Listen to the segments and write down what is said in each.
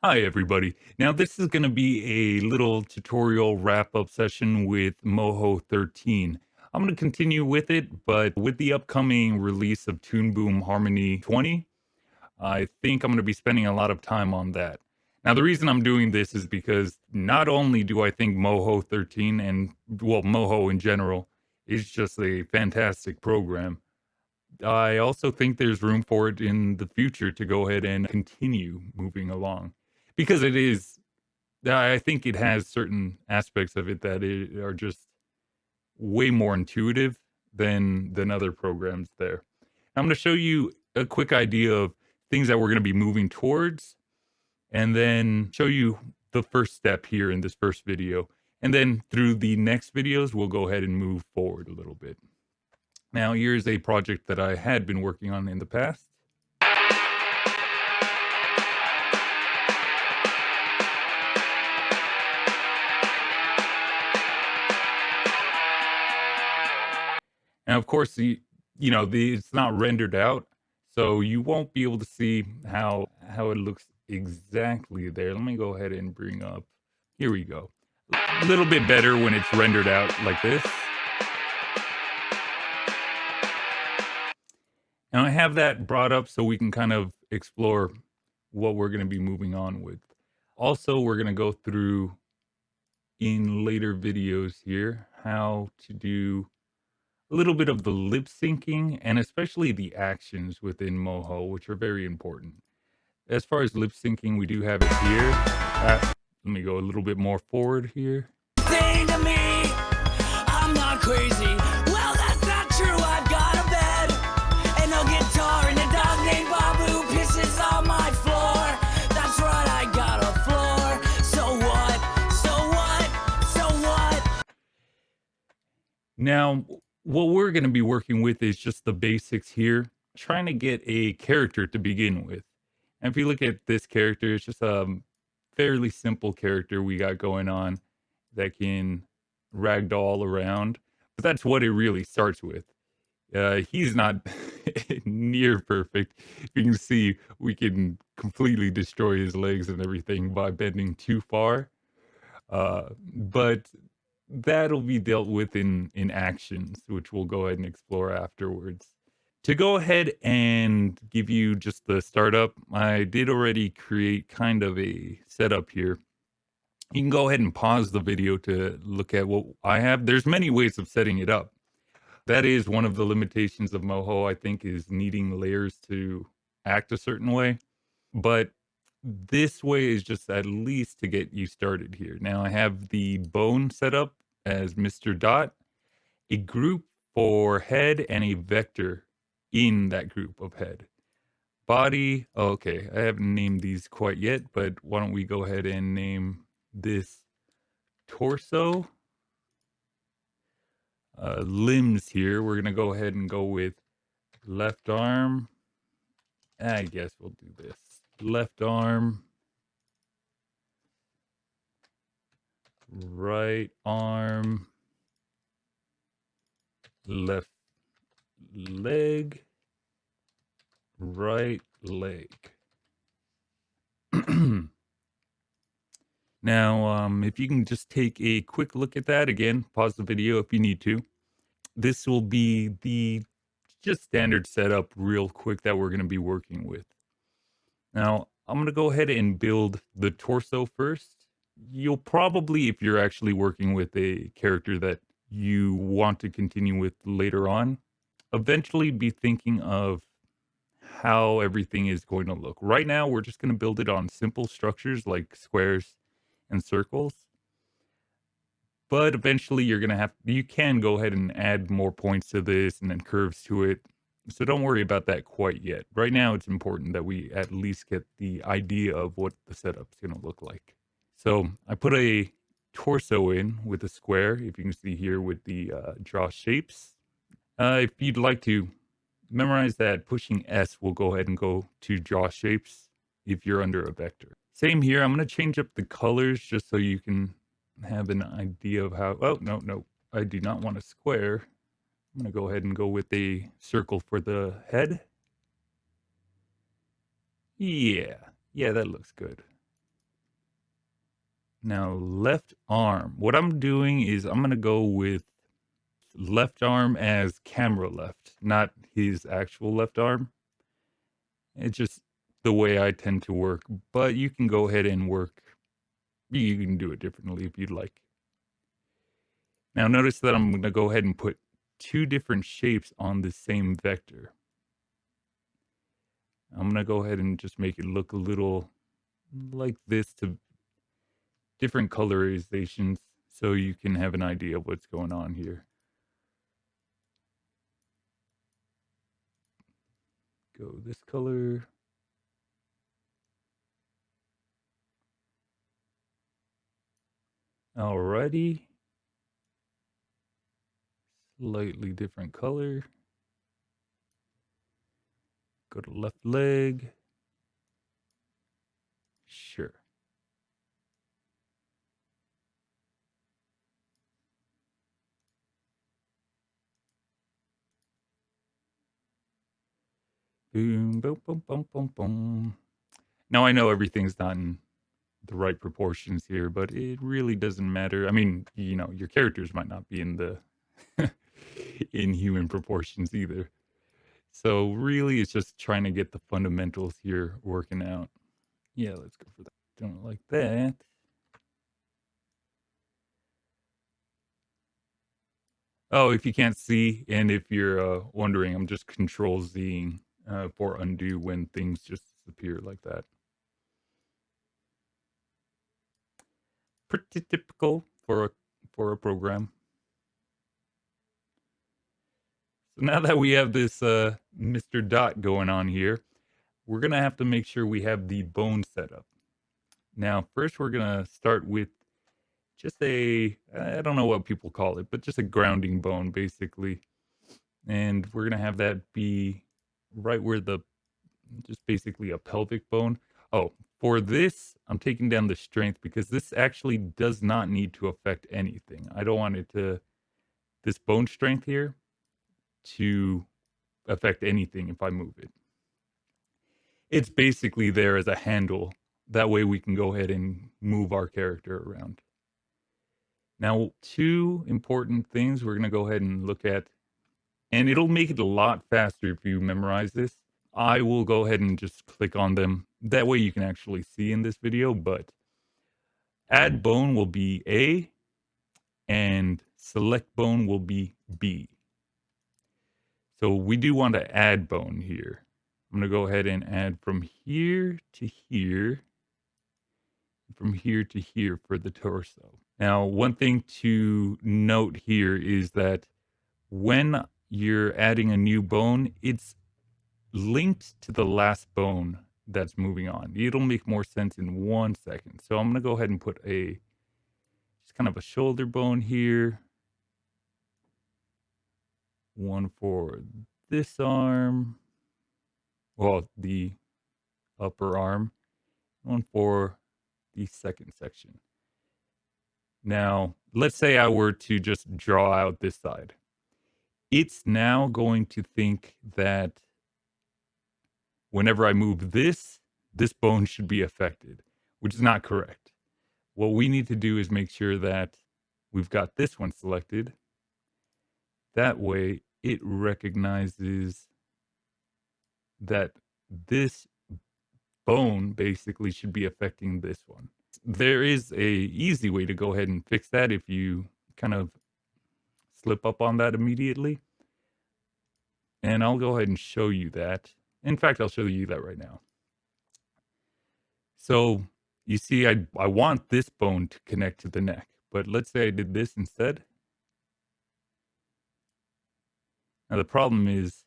Hi, everybody. Now, this is going to be a little tutorial wrap up session with Moho 13. I'm going to continue with it, but with the upcoming release of Toon Boom Harmony 20, I think I'm going to be spending a lot of time on that. Now, the reason I'm doing this is because not only do I think Moho 13 and, well, Moho in general is just a fantastic program, I also think there's room for it in the future to go ahead and continue moving along because it is I think it has certain aspects of it that are just way more intuitive than other programs there. I'm going to show you a quick idea of things that we're going to be moving towards and then show you the first step here in this first video. And then through the next videos, we'll go ahead and move forward a little bit. Now, here's a project that I had been working on in the past. And of course, it's not rendered out, so you won't be able to see how it looks exactly there. Let me go ahead and bring up. Here we go. A little bit better when it's rendered out like this. Now I have that brought up so we can kind of explore what we're going to be moving on with. Also, we're going to go through in later videos here how to do a little bit of the lip syncing and especially the actions within Moho, which are very important. As far as lip syncing, we do have it here. Let me go a little bit more forward here. Thing to me, I'm not crazy. Well, that's not true. I've got a bed and no guitar and a dog named Babu pisses on my floor. That's right, I got a floor. So what? So what? So what? Now, what we're going to be working with is just the basics here, trying to get a character to begin with. And if you look at this character, it's just a fairly simple character we got going on that can ragdoll around. But that's what it really starts with. He's not near perfect. You can see we can completely destroy his legs and everything by bending too far. But that'll be dealt with in actions, which we'll go ahead and explore afterwards. To go ahead and give you just the startup, I did already create kind of a setup here. You can go ahead and pause the video to look at what I have. There's many ways of setting it up. That is one of the limitations of Moho, I think, is needing layers to act a certain way. But this way is just at least to get you started here. Now I have the bone set up as Mr. Dot, a group for head, and a vector in that group of head. Body, okay, I haven't named these quite yet, but why don't we go ahead and name this torso. Limbs here, we're gonna go ahead and go with left arm. I guess we'll do this. Left arm, right arm, left leg, right leg. Now, if you can just take a quick look at that again, pause the video if you need to. This will be the just standard setup real quick that we're going to be working with. Now, I'm going to go ahead and build the torso first. You'll probably, if you're actually working with a character that you want to continue with later on, eventually be thinking of how everything is going to look. Right now, we're just going to build it on simple structures like squares and circles. But eventually you can go ahead and add more points to this and then curves to it. So don't worry about that quite yet. Right now, it's important that we at least get the idea of what the setup's going to look like. So I put a torso in with a square, if you can see here with the draw shapes. If you'd like to memorize that, pushing S will go ahead and go to draw shapes if you're under a vector. Same here. I'm going to change up the colors just so you can have an idea of how. Oh, no. I do not want a square. I'm going to go ahead and go with a circle for the head. Yeah, that looks good. Now, left arm. What I'm doing is I'm gonna go with left arm as camera left, not his actual left arm. It's just the way I tend to work, but you can go ahead and work. You can do it differently if you'd like. Now, notice that I'm gonna go ahead and put two different shapes on the same vector. I'm gonna go ahead and just make it look a little like this to different colorizations so you can have an idea of what's going on here. Go this color. Alrighty. Slightly different color. Go to left leg. Sure. Boom, boom, boom, boom, boom, boom. Now I know everything's not in the right proportions here, but it really doesn't matter. I mean, you know, your characters might not be in the in human proportions either. So really it's just trying to get the fundamentals here working out. Yeah, let's go for that. Don't like that. Oh, if you can't see and if you're wondering, I'm just control Zing for undo when things just disappear like that. Pretty typical for a program. So now that we have this Mr. Dot going on here, we're going to have to make sure we have the bone set up. Now, first we're going to start with just a, I don't know what people call it, but just a grounding bone basically. And we're going to have that be right where the, just basically a pelvic bone. Oh, for this, I'm taking down the strength because this actually does not need to affect anything. I don't want it to, this bone strength here, to affect anything if I move it. It's basically there as a handle. That way we can go ahead and move our character around. Now, two important things we're going to go ahead and look at, and it'll make it a lot faster if you memorize this. I will go ahead and just click on them. That way you can actually see in this video, but add bone will be A and select bone will be B. So we do want to add bone here. I'm going to go ahead and add from here to here, from here to here for the torso. Now, one thing to note here is that when you're adding a new bone, it's linked to the last bone that's moving on. It'll make more sense in 1 second. So I'm going to go ahead and put a, just kind of a shoulder bone here. One for this arm. Well, the upper arm. One for the second section. Now, let's say I were to just draw out this side. It's now going to think that whenever I move this, this bone should be affected, which is not correct. What we need to do is make sure that we've got this one selected. That way it recognizes that this bone basically should be affecting this one. There is a easy way to go ahead and fix that if you kind of slip up on that immediately. And I'll go ahead and show you that. In fact, I'll show you that right now. So you see, I want this bone to connect to the neck, but let's say I did this instead. Now the problem is,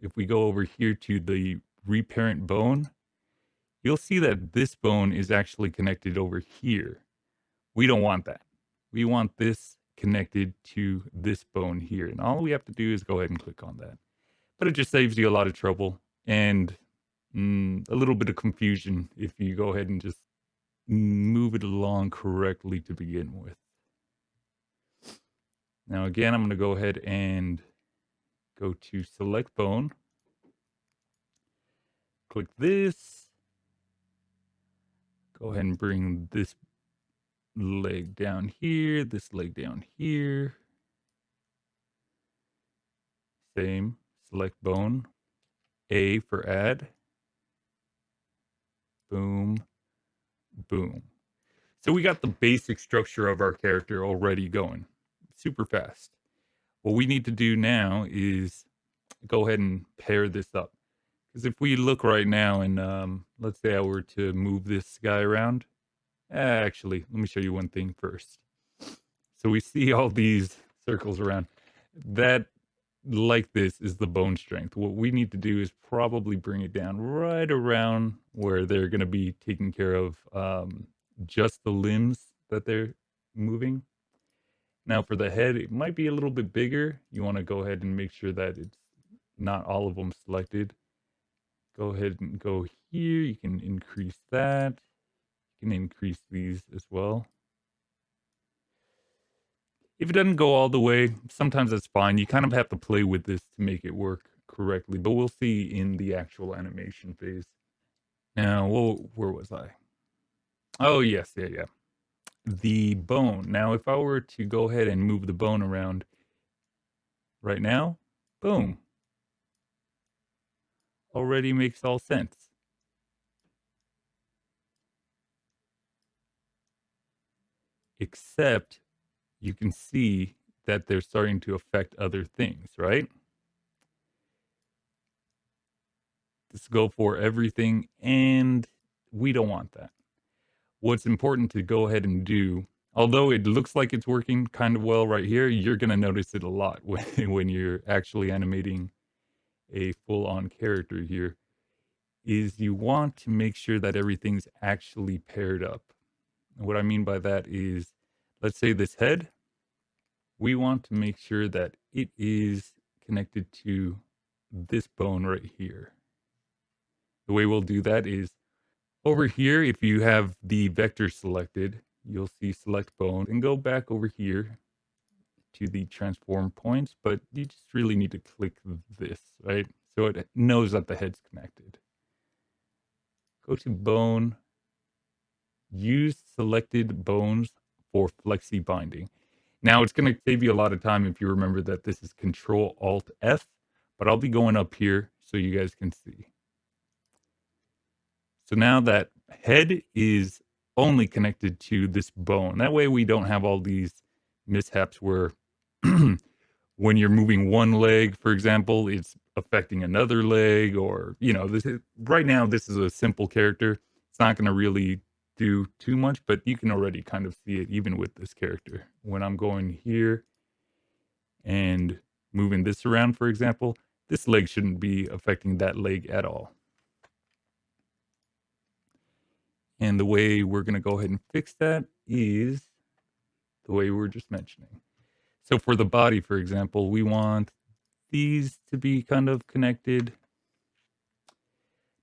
if we go over here to the reparent bone, you'll see that this bone is actually connected over here. We don't want that. We want this connected to this bone here. And all we have to do is go ahead and click on that. But it just saves you a lot of trouble and a little bit of confusion if you go ahead and just move it along correctly to begin with. Now again, I'm going to go ahead and go to select bone. Click this. Go ahead and bring this leg down here, this leg down here. Same, select bone, A for add, boom, boom. So we got the basic structure of our character already going super fast. What we need to do now is go ahead and pair this up. Because if we look right now and let's say I were to move this guy around, actually, let me show you one thing first. So we see all these circles around. That, like this, is the bone strength. What we need to do is probably bring it down right around where they're going to be taking care of just the limbs that they're moving. Now for the head, it might be a little bit bigger. You want to go ahead and make sure that it's not all of them selected. Go ahead and go here. You can increase that. You can increase these as well. If it doesn't go all the way, sometimes that's fine. You kind of have to play with this to make it work correctly, but we'll see in the actual animation phase. Now, where was I? Oh, yes, yeah. The bone. Now, if I were to go ahead and move the bone around right now, boom, already makes all sense. Except you can see that they're starting to affect other things, right? Let's go for everything, and we don't want that. What's important to go ahead and do, although it looks like it's working kind of well right here, you're going to notice it a lot when you're actually animating a full-on character here, is you want to make sure that everything's actually paired up. And what I mean by that is, let's say this head, we want to make sure that it is connected to this bone right here. The way we'll do that is over here, if you have the vector selected, you'll see select bone and go back over here to the transform points, but you just really need to click this, right? So it knows that the head's connected. Go to bone, use selected bones for flexi binding. Now it's going to save you a lot of time if you remember that this is Control Alt F, but I'll be going up here so you guys can see. So now that head is only connected to this bone. That way we don't have all these mishaps where when you're moving one leg, for example, it's affecting another leg, or, you know, this is, right now this is a simple character. It's not going to really do too much, but you can already kind of see it even with this character. When I'm going here and moving this around, for example, this leg shouldn't be affecting that leg at all. And the way we're going to go ahead and fix that is the way we were just mentioning. So for the body, for example, we want these to be kind of connected.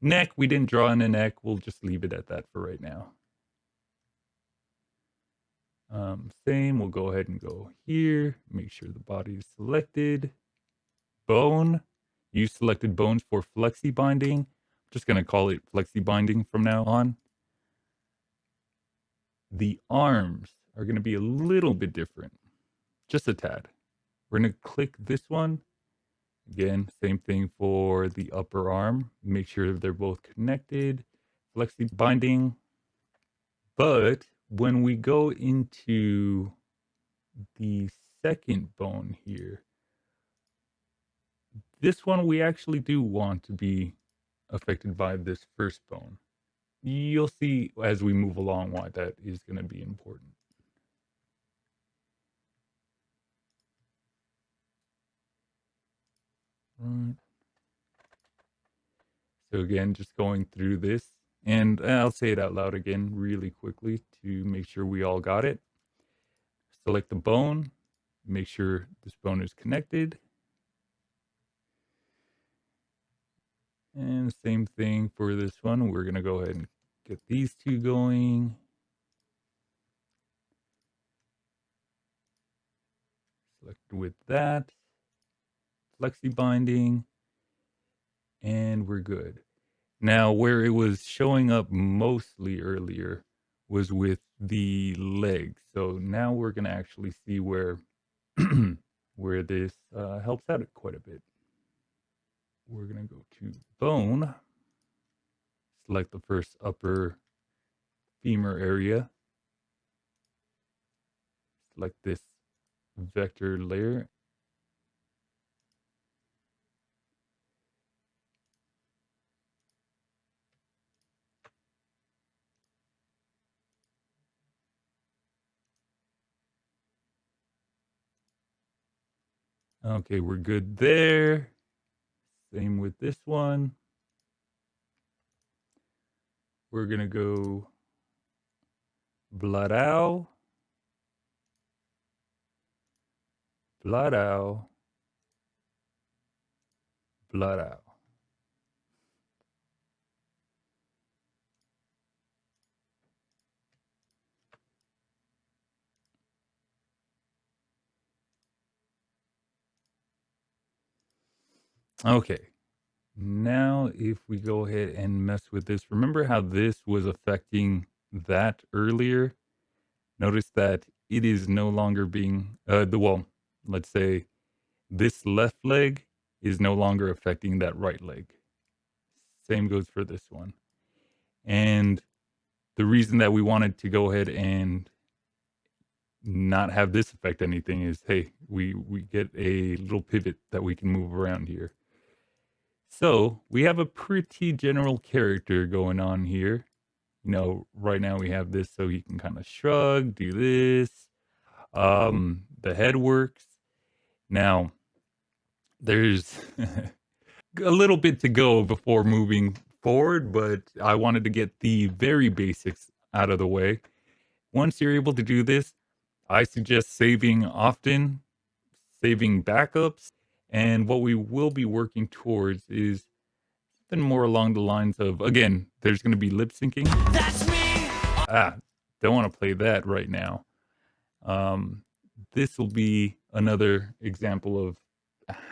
Neck, we didn't draw in a neck. We'll just leave it at that for right now. Same, we'll go ahead and go here. Make sure the body is selected. Bone, you selected bones for flexi binding. I'm just going to call it flexi binding from now on. The arms are going to be a little bit different, just a tad. We're going to click this one. Again, same thing for the upper arm. Make sure they're both connected. Flexi binding. But when we go into the second bone here, this one we actually do want to be affected by this first bone. You'll see as we move along why that is going to be important. Right. So again, just going through this, and I'll say it out loud again really quickly to make sure we all got it. Select the bone, make sure this bone is connected. And same thing for this one. We're going to go ahead and get these two going. Select with that. Flexi binding. And we're good. Now, where it was showing up mostly earlier was with the leg. So now we're gonna actually see where where this helps out quite a bit. We're gonna go to bone, select the first upper femur area, select this vector layer. Okay, we're good there. Same with this one. We're gonna go Bladau, Bladau, Bladau. Okay. Now, if we go ahead and mess with this, remember how this was affecting that earlier? Notice that it is no longer being, well, let's say this left leg is no longer affecting that right leg. Same goes for this one. And the reason that we wanted to go ahead and not have this affect anything is, hey, we get a little pivot that we can move around here. So we have a pretty general character going on here. Right now we have this so he can kind of shrug, do this. The head works. Now, there's a little bit to go before moving forward, but I wanted to get the very basics out of the way. Once you're able to do this, I suggest saving often, saving backups, and what we will be working towards is something more along the lines of, again, there's going to be lip syncing. That's me. Don't want to play that right now. This will be another example of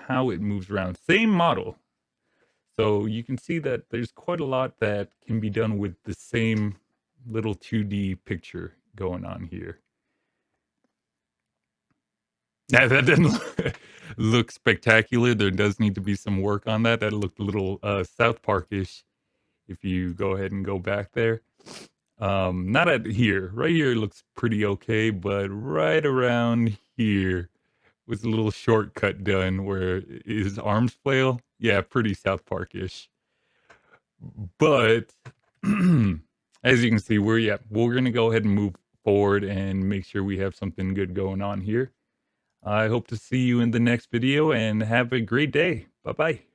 how it moves around. Same model. So you can see that there's quite a lot that can be done with the same little 2D picture going on here. Now, that didn't look spectacular. There does need to be some work on that. That looked a little South Park-ish if you go ahead and go back there. Not at here. Right here it looks pretty okay, but right around here was a little shortcut done where his arms flail. Yeah, pretty South Park-ish. But as you can see, we're gonna go ahead and move forward and make sure we have something good going on here. I hope to see you in the next video and have a great day. Bye bye.